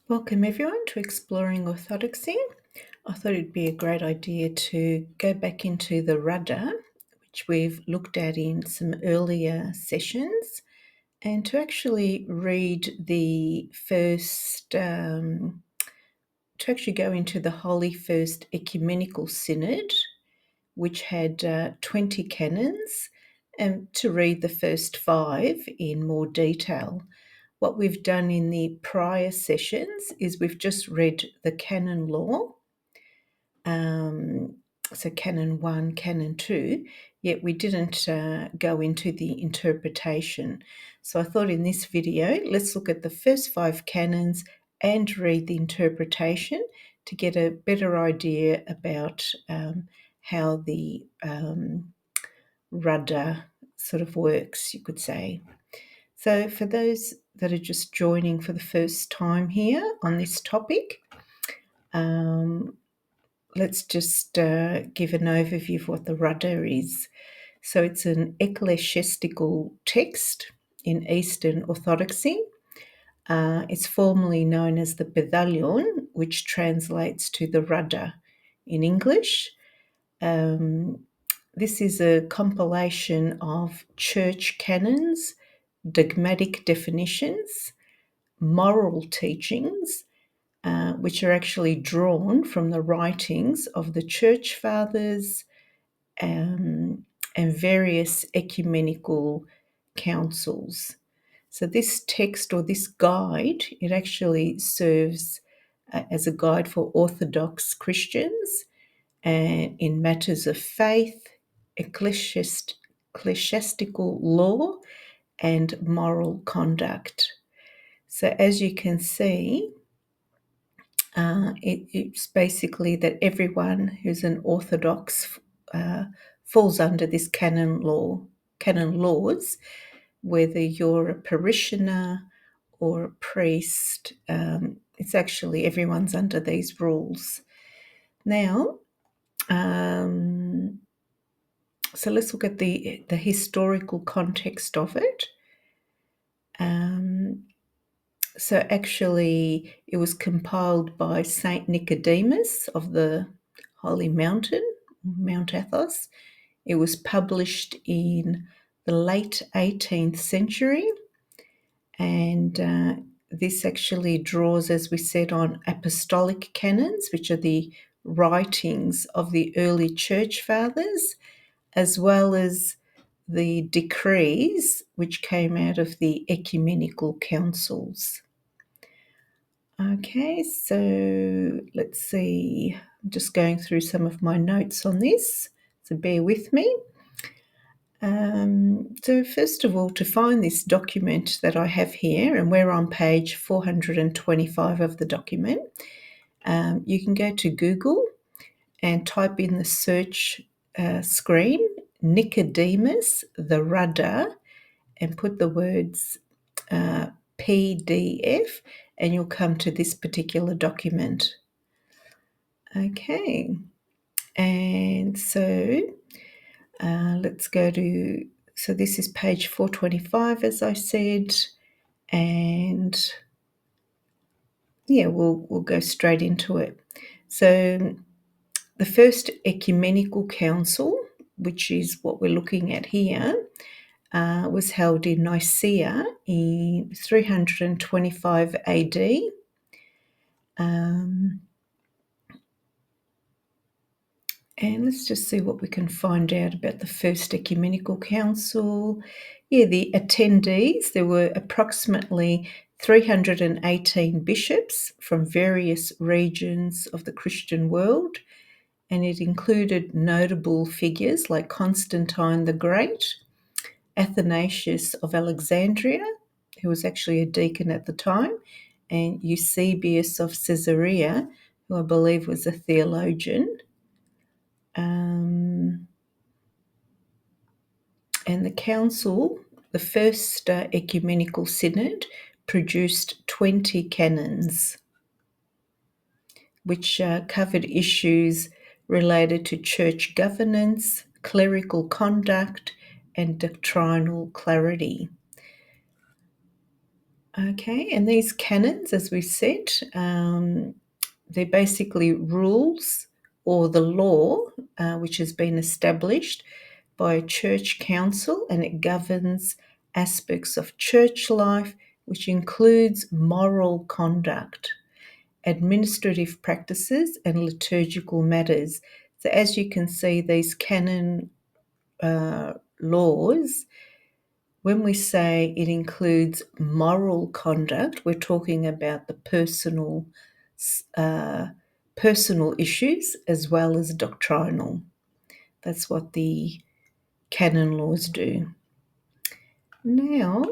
Welcome everyone to Exploring Orthodoxy. I thought it'd be a great idea to go back into the Rudder, which we've looked at in some earlier sessions, and to actually read the first, to actually go into the Holy First Ecumenical Synod, which had 20 canons, and to read the first 5 in more detail. What we've done in the prior sessions is we've just read the canon law, so canon 1, canon 2, yet we didn't go into the interpretation. So I thought in this video, let's look at the first 5 canons and read the interpretation to get a better idea about how the Rudder sort of works, you could say. So for those that are just joining for the first time here on this topic, let's just give an overview of what the Rudder is. So it's an ecclesiastical text in Eastern Orthodoxy. It's formally known as the Pedalion, which translates to the Rudder in English. This is a compilation of church canons, dogmatic definitions, moral teachings, which are actually drawn from the writings of the church fathers and various ecumenical councils. So this text or this guide, it actually serves as a guide for Orthodox Christians in matters of faith, ecclesiastical law, and moral conduct. So as you can see, it's basically that everyone who's an Orthodox falls under this canon laws, whether you're a parishioner or a priest. It's actually everyone's under these rules. Now, so let's look at the historical context of it. So actually, it was compiled by Saint Nicodemus of the Holy Mountain, Mount Athos. It was published in the late 18th century, and this actually draws, as we said, on apostolic canons, which are the writings of the early church fathers, as well as the decrees which came out of the ecumenical councils. Okay, so let's see. I'm just going through some of my notes on this, so bear with me. So first of all, to find this document that I have here, and we're on page 425 of the document, you can go to Google and type in the search screen, Nicodemus, the Rudder, and put the words PDF, and you'll come to this particular document. Okay, and so let's go to, so this is page 425, as I said, and yeah, we'll go straight into it. So the first ecumenical council, which is what we're looking at here, was held in Nicaea in 325 AD. And let's just see what we can find out about the First Ecumenical Council. Yeah, the attendees, there were approximately 318 bishops from various regions of the Christian world, and it included notable figures like Constantine the Great, Athanasius of Alexandria, who was actually a deacon at the time, and Eusebius of Caesarea, who I believe was a theologian. And the council, the first ecumenical synod, produced 20 canons, which covered issues related to church governance, clerical conduct, and doctrinal clarity. Okay, and these canons, as we said, they're basically rules or the law which has been established by a church council, and it governs aspects of church life, which includes moral conduct, administrative practices, and liturgical matters. So, as you can see, these canon laws, when we say it includes moral conduct, we're talking about the personal issues as well as doctrinal. That's what the canon laws do. Now,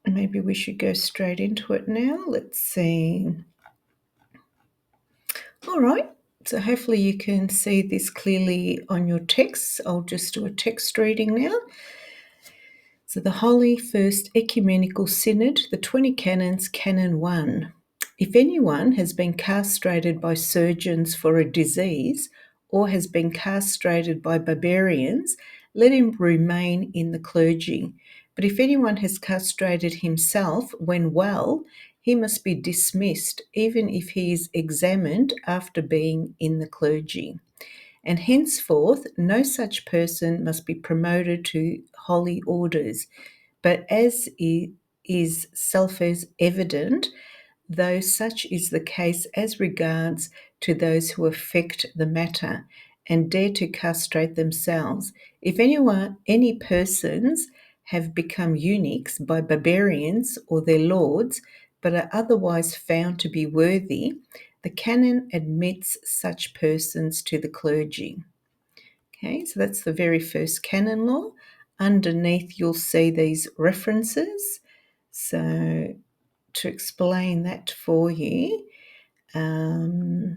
maybe we should go straight into it now. Let's see. All right. So hopefully you can see this clearly on your text. I'll just do a text reading now. So the Holy First Ecumenical Synod, the 20 Canons, Canon 1. If anyone has been castrated by surgeons for a disease or has been castrated by barbarians, let him remain in the clergy. But if anyone has castrated himself when well, he must be dismissed, even if he is examined after being in the clergy. And henceforth no such person must be promoted to holy orders, but as is self-evident, though such is the case as regards to those who affect the matter and dare to castrate themselves, if any persons have become eunuchs by barbarians or their lords, but are otherwise found to be worthy, the canon admits such persons to the clergy. Okay, so that's the very first canon law. Underneath, you'll see these references. So to explain that for you, just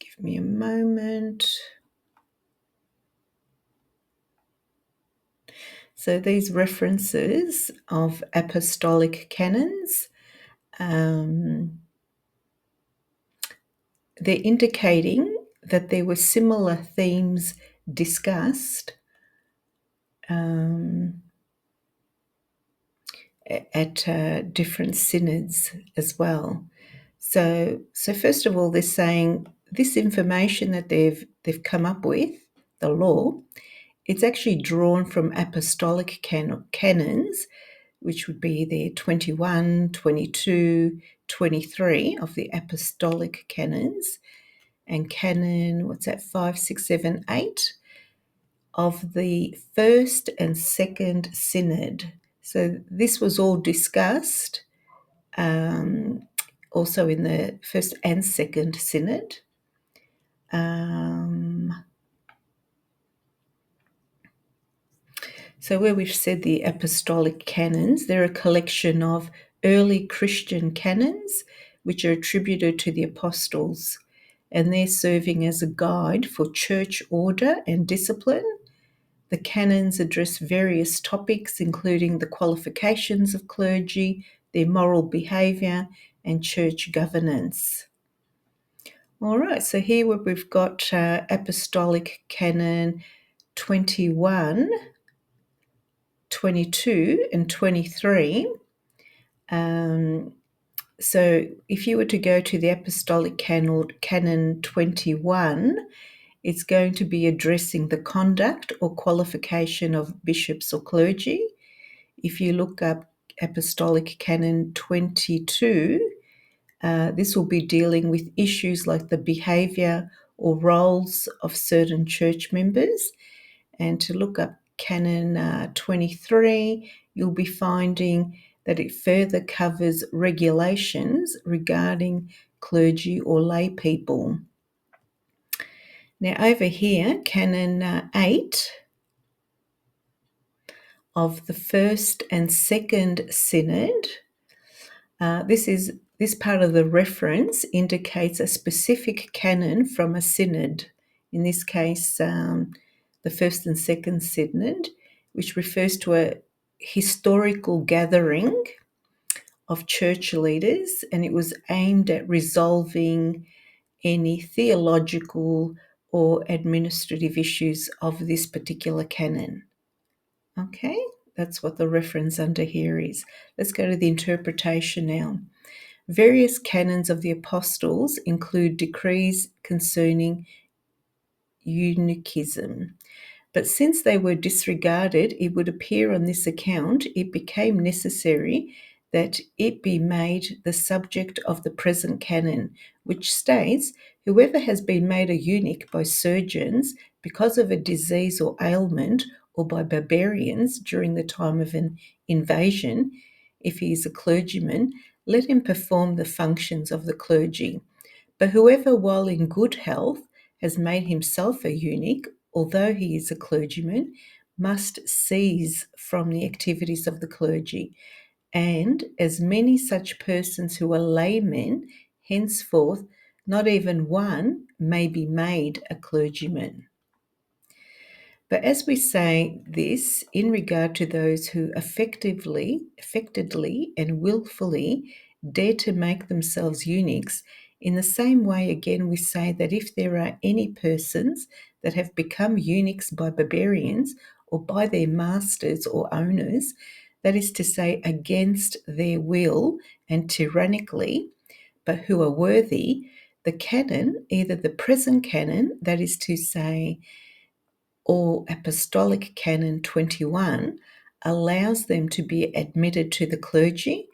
give me a moment. So these references of apostolic canons, they're indicating that there were similar themes discussed at different synods as well. So first of all, they're saying this information that they've come up with, the law, it's actually drawn from apostolic canons, which would be the 21, 22, 23 of the apostolic canons, and canon, 5, 6, 7, 8 of the first and second synod. So this was all discussed also in the first and second synod. So where we've said the apostolic canons, they're a collection of early Christian canons which are attributed to the apostles, and they're serving as a guide for church order and discipline. The canons address various topics, including the qualifications of clergy, their moral behaviour, and church governance. All right, so here we've got Apostolic Canon 21, 22, and 23. So if you were to go to the Apostolic Canon 21, it's going to be addressing the conduct or qualification of bishops or clergy. If you look up Apostolic Canon 22, this will be dealing with issues like the behaviour or roles of certain church members. And to look up Canon 23, you'll be finding that it further covers regulations regarding clergy or lay people. Now over here, Canon 8 of the first and second synod, this part of the reference indicates a specific canon from a synod, in this case the first and second synod, which refers to a historical gathering of church leaders, and it was aimed at resolving any theological or administrative issues of this particular canon. Okay, That's what the reference under here is. Let's go to the interpretation now. Various canons of the apostles include decrees concerning eunuchism. But since they were disregarded, it would appear on this account it became necessary that it be made the subject of the present canon, which states, whoever has been made a eunuch by surgeons because of a disease or ailment, or by barbarians during the time of an invasion, if he is a clergyman, let him perform the functions of the clergy. But whoever, while in good health, has made himself a eunuch, although he is a clergyman, must cease from the activities of the clergy. And as many such persons who are laymen, henceforth, not even one may be made a clergyman. But as we say this in regard to those who affectedly and willfully dare to make themselves eunuchs, in the same way again we say that if there are any persons that have become eunuchs by barbarians or by their masters or owners, that is to say against their will and tyrannically, but who are worthy, the canon, either the present canon, that is to say, or Apostolic Canon 21, allows them to be admitted to the clergy.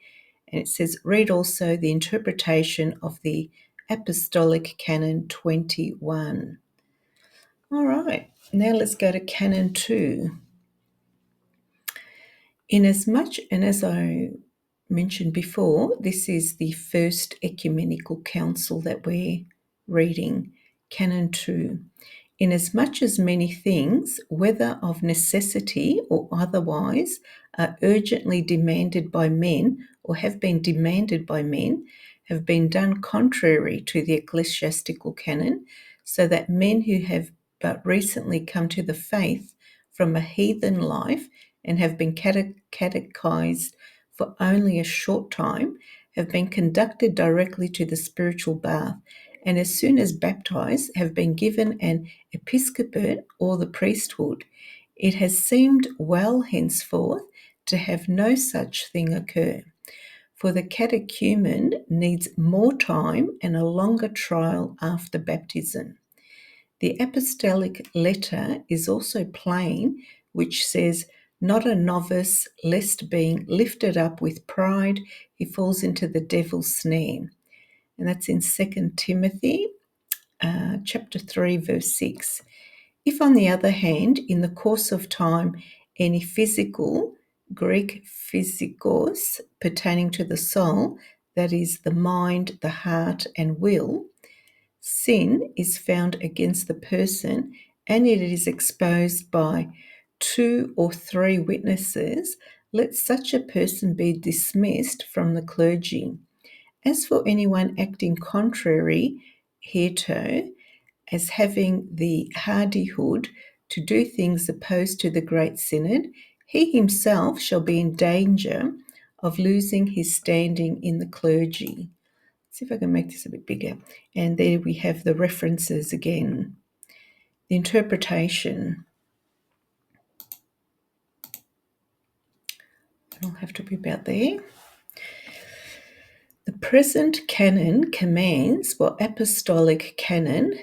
And it says, read also the interpretation of the Apostolic Canon 21. All right, now let's go to Canon 2. Inasmuch, and as I mentioned before, this is the first ecumenical council that we're reading, Canon 2. Inasmuch as many things, whether of necessity or otherwise, are urgently demanded by men or have been demanded by men, have been done contrary to the ecclesiastical canon, so that men who have but recently come to the faith from a heathen life and have been catechized for only a short time, have been conducted directly to the spiritual bath, and as soon as baptized have been given an episcopate or the priesthood. It has seemed well henceforth to have no such thing occur. For the catechumen needs more time and a longer trial after baptism. The apostolic letter is also plain, which says, not a novice, lest being lifted up with pride, he falls into the devil's snare. And that's in 2 Timothy chapter 3, verse 6. If, on the other hand, in the course of time, any physical, Greek physikos, pertaining to the soul, that is, the mind, the heart, and will, sin is found against the person, and it is exposed by 2 or 3 witnesses, let such a person be dismissed from the clergy. As for anyone acting contrary hereto, as having the hardihood to do things opposed to the great synod, he himself shall be in danger of losing his standing in the clergy. Let's see if I can make this a bit bigger. And there we have the references again. The interpretation. I'll have to be about there. The present canon commands, well, apostolic canon,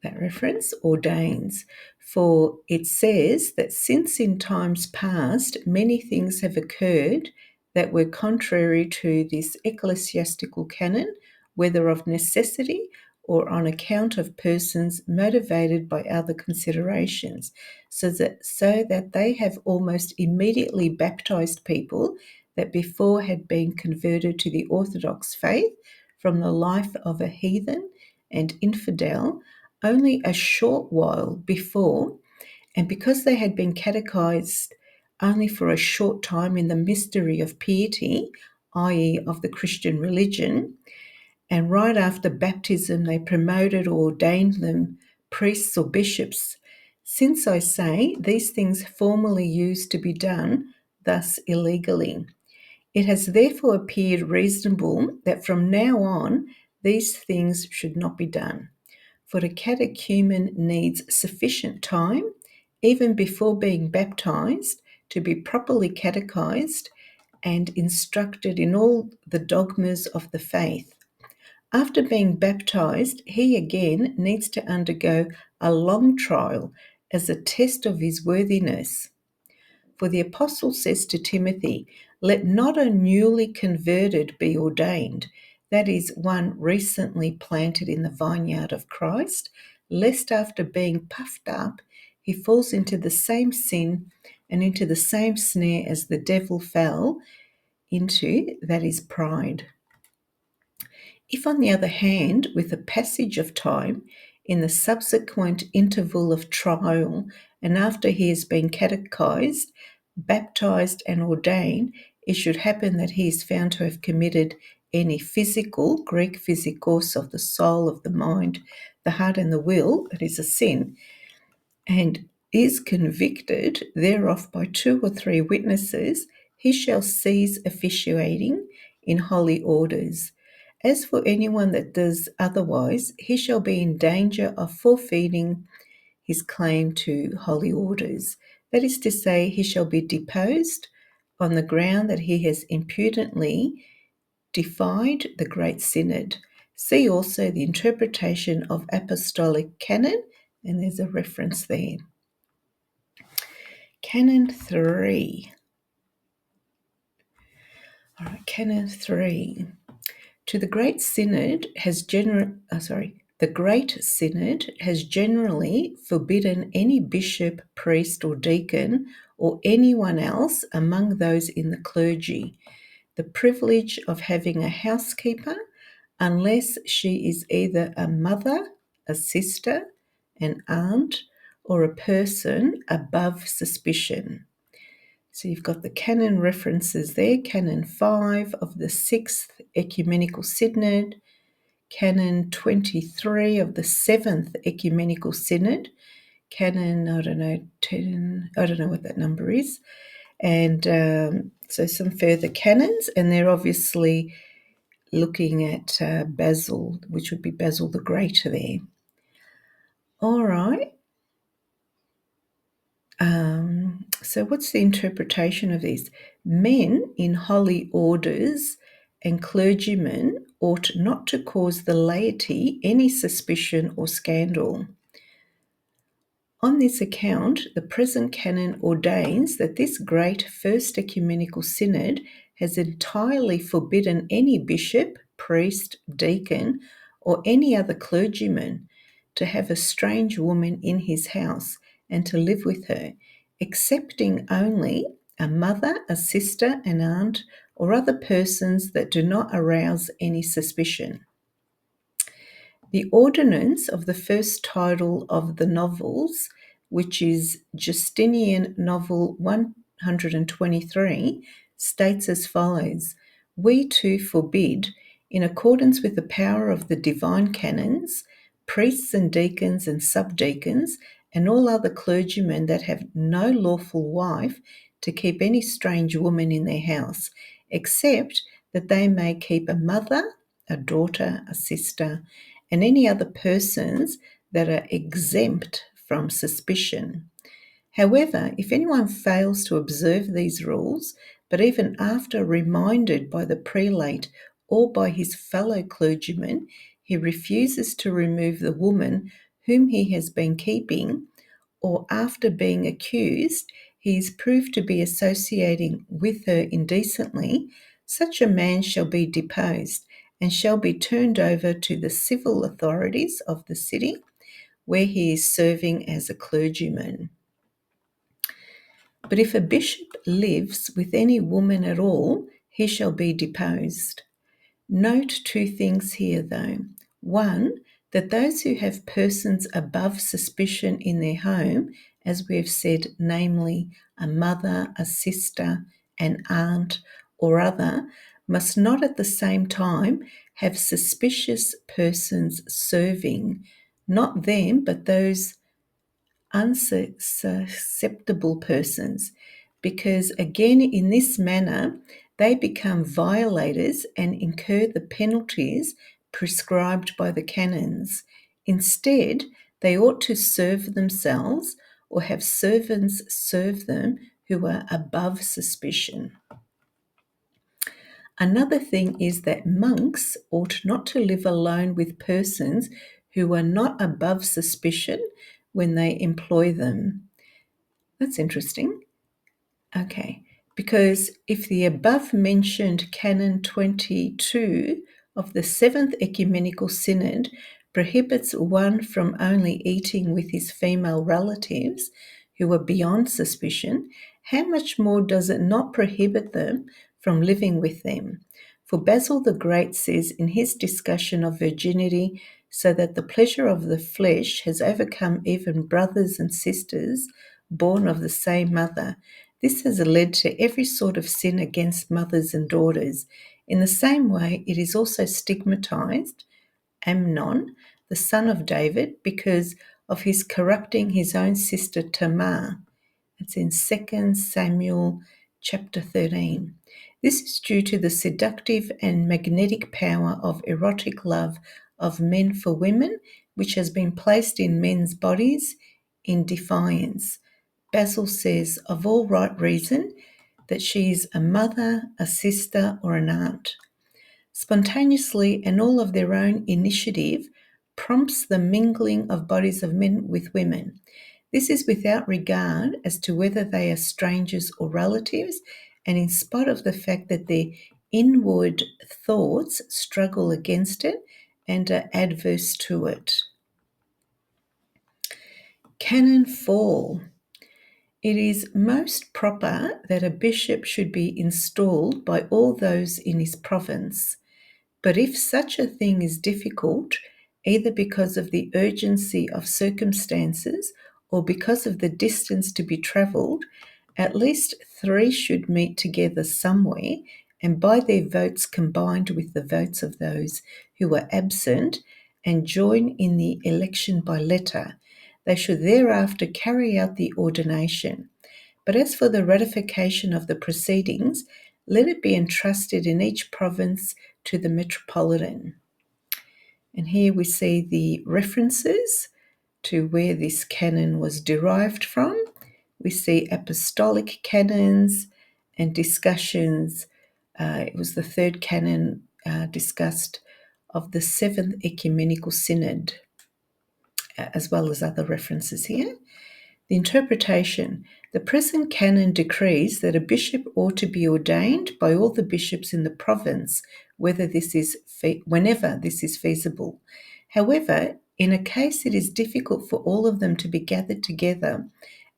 that reference, ordains. For it says that since in times past many things have occurred that were contrary to this ecclesiastical canon, whether of necessity or on account of persons motivated by other considerations, so that they have almost immediately baptized people that before had been converted to the Orthodox faith from the life of a heathen and infidel only a short while before, and because they had been catechized only for a short time in the mystery of piety, i.e., of the Christian religion, and right after baptism they promoted or ordained them priests or bishops. Since I say these things formerly used to be done thus illegally, it has therefore appeared reasonable that from now on these things should not be done. For a catechumen needs sufficient time, even before being baptized, to be properly catechized and instructed in all the dogmas of the faith. After being baptized, he again needs to undergo a long trial as a test of his worthiness. For the apostle says to Timothy, "Let not a newly converted be ordained, that is, one recently planted in the vineyard of Christ, lest after being puffed up, he falls into the same sin and into the same snare as the devil fell into, that is, pride." If, on the other hand, with the passage of time, in the subsequent interval of trial, and after he has been catechized, baptized, and ordained, it should happen that he is found to have committed any physical, Greek physikos, of the soul, of the mind, the heart, and the will, that is a sin, and is convicted thereof by 2 or 3 witnesses, he shall cease officiating in holy orders. As for anyone that does otherwise, he shall be in danger of forfeiting his claim to holy orders. That is to say, he shall be deposed on the ground that he has impudently defied the great synod. See also the interpretation of apostolic canon, and there's a reference there. Canon 3. All right, Canon 3. To the Great Synod the Great Synod has generally forbidden any bishop, priest, or deacon, or anyone else among those in the clergy, the privilege of having a housekeeper, unless she is either a mother, a sister, an aunt, or a person above suspicion. So you've got the canon references there, Canon 5 of the 6th Ecumenical Synod, Canon 23 of the 7th Ecumenical Synod, Canon, 10, I don't know what that number is, and so some further canons, and they're obviously looking at Basil, which would be Basil the Great there. All right. So what's the interpretation of this? Men in holy orders and clergymen ought not to cause the laity any suspicion or scandal. On this account, the present canon ordains that this great First Ecumenical Synod has entirely forbidden any bishop, priest, deacon, or any other clergyman to have a strange woman in his house and to live with her, excepting only a mother, a sister, an aunt, or other persons that do not arouse any suspicion. The ordinance of the first title of the novels, which is Justinian Novel 123, states as follows: "We too forbid, in accordance with the power of the divine canons, priests and deacons and subdeacons, and all other clergymen that have no lawful wife, to keep any strange woman in their house, except that they may keep a mother, a daughter, a sister, and any other persons that are exempt from suspicion. However, if anyone fails to observe these rules, but even after reminded by the prelate or by his fellow clergymen, he refuses to remove the woman whom he has been keeping, or after being accused, he is proved to be associating with her indecently, such a man shall be deposed and shall be turned over to the civil authorities of the city where he is serving as a clergyman. But if a bishop lives with any woman at all, he shall be deposed. Note 2 things here, though. 1, that those who have persons above suspicion in their home, as we have said, namely a mother, a sister, an aunt, or other, must not at the same time have suspicious persons serving, not them, but those unsusceptible persons, because again in this manner they become violators and incur the penalties prescribed by the canons. Instead, they ought to serve themselves or have servants serve them who are above suspicion. Another thing is that monks ought not to live alone with persons who are not above suspicion when they employ them. That's interesting. Okay, because if the above mentioned Canon 22 of the Seventh Ecumenical Synod prohibits one from only eating with his female relatives who are beyond suspicion, how much more does it not prohibit them from living with them? For Basil the Great says in his discussion of virginity, so that the pleasure of the flesh has overcome even brothers and sisters born of the same mother. This has led to every sort of sin against mothers and daughters. In the same way, it is also stigmatized Amnon, the son of David, because of his corrupting his own sister Tamar. It's in 2 Samuel chapter 13. This is due to the seductive and magnetic power of erotic love of men for women, which has been placed in men's bodies in defiance. Basil says, of all right reason, that she is a mother, a sister, or an aunt. Spontaneously and all of their own initiative prompts the mingling of bodies of men with women. This is without regard as to whether they are strangers or relatives, and in spite of the fact that their inward thoughts struggle against it and are adverse to it. Canon 4. It is most proper that a bishop should be installed by all those in his province. But if such a thing is difficult, either because of the urgency of circumstances or because of the distance to be travelled, at least 3 should meet together somewhere, and by their votes combined with the votes of those who are absent, and join in the election by letter. They should thereafter carry out the ordination. But as for the ratification of the proceedings, let it be entrusted in each province to the metropolitan. And here we see the references to where this canon was derived from. We see apostolic canons and discussions. It was the third canon discussed of the Seventh Ecumenical Synod, as well as other references here. The interpretation. The present canon decrees that a bishop ought to be ordained by all the bishops in the province, whenever this is feasible. However, in a case it is difficult for all of them to be gathered together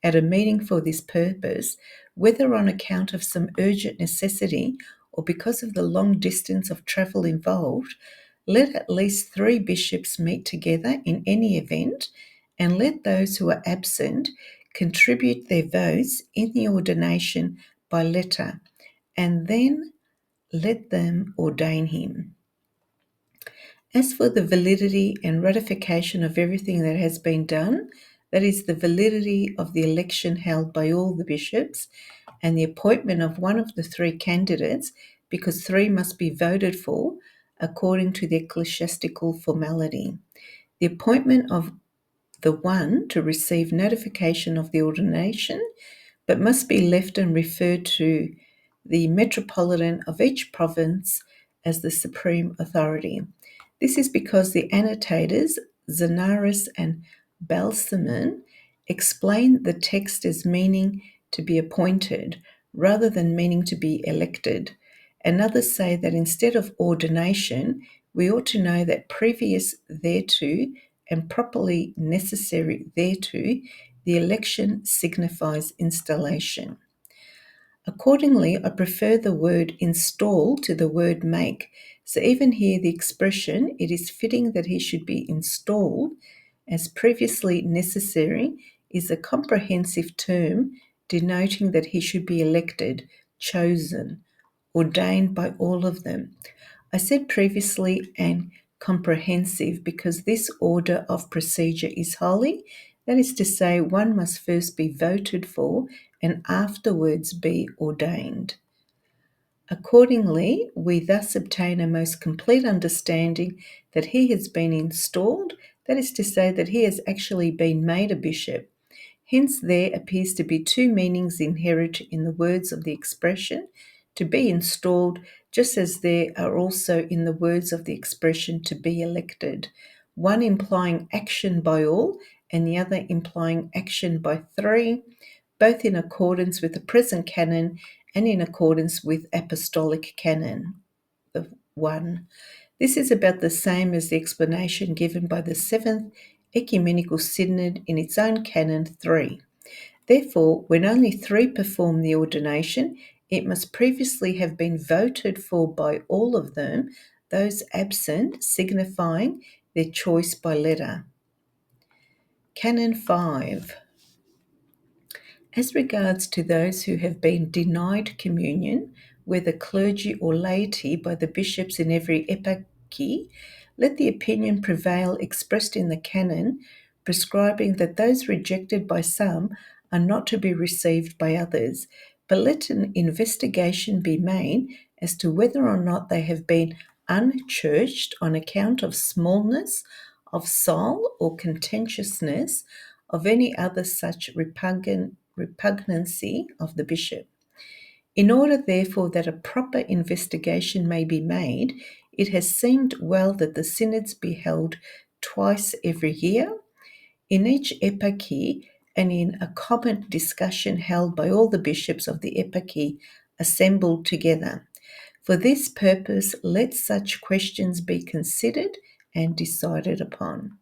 at a meeting for this purpose, whether on account of some urgent necessity or because of the long distance of travel involved, let at least 3 bishops meet together in any event, and let those who are absent contribute their votes in the ordination by letter, and then let them ordain him. As for the validity and ratification of everything that has been done, that is, the validity of the election held by all the bishops and the appointment of one of the 3 candidates, because 3 must be voted for according to the ecclesiastical formality. The appointment of the one to receive notification of the ordination, but must be left and referred to the metropolitan of each province as the supreme authority. This is because the annotators, Zanaris and Balsamon, explain the text as meaning to be appointed rather than meaning to be elected. And others say that instead of ordination, we ought to know that previous thereto and properly necessary thereto, the election signifies installation. Accordingly, I prefer the word install to the word make. So even here, the expression, it is fitting that he should be installed as previously necessary, is a comprehensive term denoting that he should be elected, chosen, ordained by all of them. I said previously and comprehensive because this order of procedure is holy. That is to say, one must first be voted for and afterwards be ordained. Accordingly, we thus obtain a most complete understanding that he has been installed, that is to say, that he has actually been made a bishop. Hence there appears to be two meanings inherent in the words of the expression to be installed, just as there are also in the words of the expression to be elected, one implying action by all and the other implying action by three, both in accordance with the present canon and in accordance with apostolic canon. The 1. This is about the same as the explanation given by the Seventh Ecumenical Synod in its own Canon 3. Therefore, when only 3 perform the ordination, it must previously have been voted for by all of them, those absent signifying their choice by letter. Canon 5. As regards to those who have been denied communion, whether clergy or laity, by the bishops in every eparchy, let the opinion prevail expressed in the canon, prescribing that those rejected by some are not to be received by others, but let an investigation be made as to whether or not they have been unchurched on account of smallness of soul or contentiousness of any other such repugnancy of the bishop. In order, therefore, that a proper investigation may be made, it has seemed well that the synods be held twice every year, in each eparchy, and in a common discussion held by all the bishops of the eparchy assembled together. For this purpose, let such questions be considered and decided upon.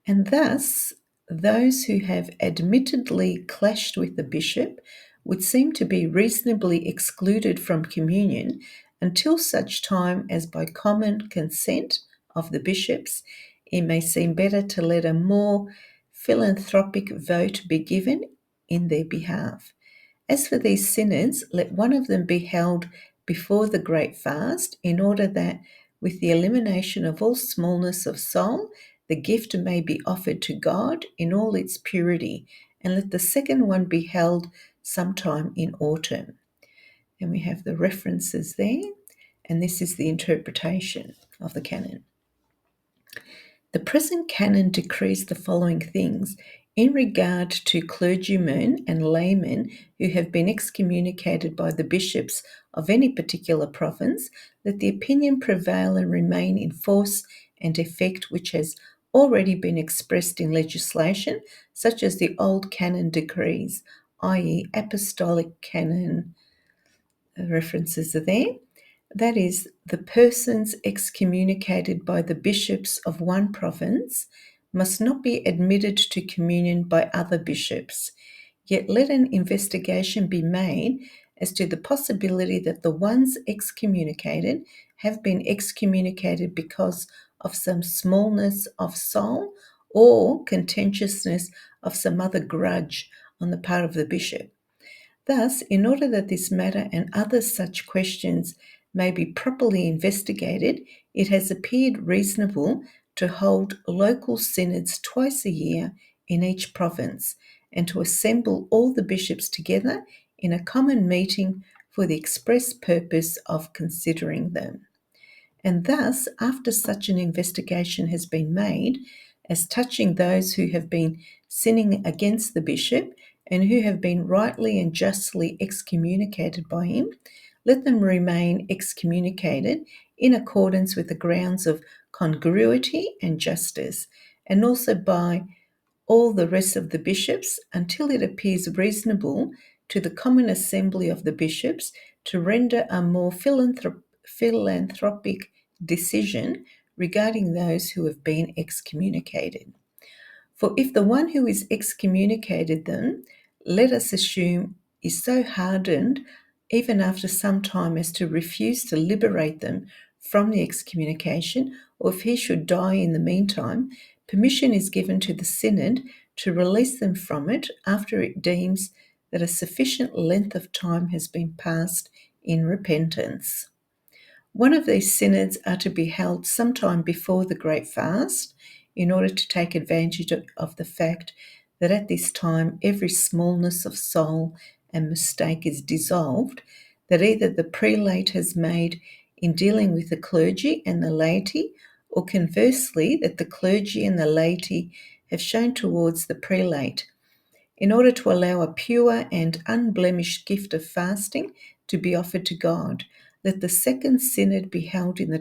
And thus, those who have admittedly clashed with the bishop would seem to be reasonably excluded from communion until such time as by common consent of the bishops it may seem better to let a more philanthropic vote be given in their behalf. As for these synods, let one of them be held before the great fast, in order that, with the elimination of all smallness of soul, the gift may be offered to God in all its purity, and let the second one be held sometime in autumn. And we have the references there, and this is the interpretation of the canon. The present canon decrees the following things in regard to clergymen and laymen who have been excommunicated by the bishops of any particular province, that the opinion prevail and remain in force and effect which has already been expressed in legislation, such as the old canon decrees, i.e., apostolic canon. References are there. That is, the persons excommunicated by the bishops of one province must not be admitted to communion by other bishops. Yet let an investigation be made as to the possibility that the ones excommunicated have been excommunicated because of some smallness of soul or contentiousness of some other grudge on the part of the bishop. Thus, in order that this matter and other such questions may be properly investigated, it has appeared reasonable to hold local synods twice a year in each province, and to assemble all the bishops together in a common meeting for the express purpose of considering them. And thus, after such an investigation has been made, as touching those who have been sinning against the bishop and who have been rightly and justly excommunicated by him, let them remain excommunicated in accordance with the grounds of congruity and justice, and also by all the rest of the bishops, until it appears reasonable to the common assembly of the bishops to render a more philanthropic decision regarding those who have been excommunicated. For if the one who is excommunicated them, let us assume, is so hardened even after some time as to refuse to liberate them from the excommunication, or if he should die in the meantime, permission is given to the synod to release them from it after it deems that a sufficient length of time has been passed in repentance. One of these synods are to be held sometime before the Great Fast, in order to take advantage of the fact that at this time every smallness of soul and mistake is dissolved, that either the prelate has made in dealing with the clergy and the laity, or conversely, that the clergy and the laity have shown towards the prelate, in order to allow a pure and unblemished gift of fasting to be offered to God. Let the second synod be held in the